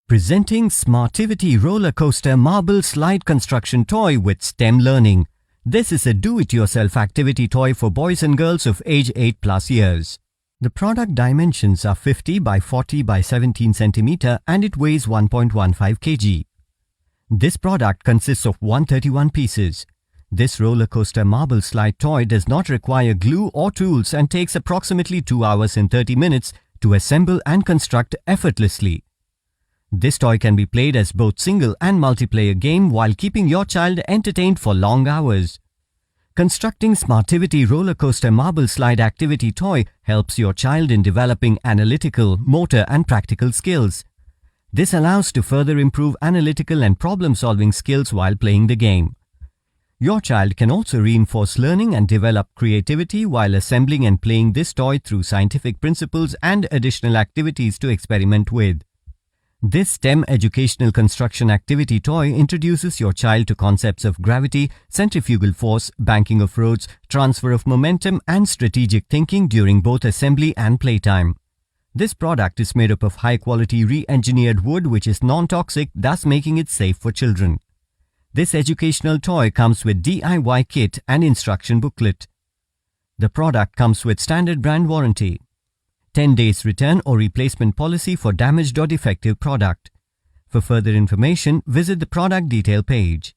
Presenting Smartivity roller coaster marble slide construction toy with STEM learning. This is a do-it-yourself activity toy for boys and girls of age 8+ years. The product dimensions are 50 by 40 by 17 cm and it weighs 1.15 kg. This product consists of 131 pieces. This roller coaster marble slide toy does not require glue or tools and takes approximately 2 hours and 30 minutes to assemble and construct effortlessly. This toy can be played as both single and multiplayer game while keeping your child entertained for long hours. Constructing Smartivity roller coaster marble slide activity toy helps your child in developing analytical, motor and practical skills. This allows to further improve analytical and problem-solving skills while playing the game. Your child can also reinforce learning and develop creativity while assembling and playing this toy through scientific principles and additional activities to experiment with. This STEM educational construction activity toy introduces your child to concepts of gravity, centrifugal force, banking of roads, transfer of momentum, and strategic thinking during both assembly and playtime. This product is made up of high-quality re-engineered wood which is non-toxic, thus making it safe for children. This educational toy comes with DIY kit and instruction booklet. The product comes with standard brand warranty. 10 days return or replacement policy for damaged or defective product. For further information, visit the product detail page.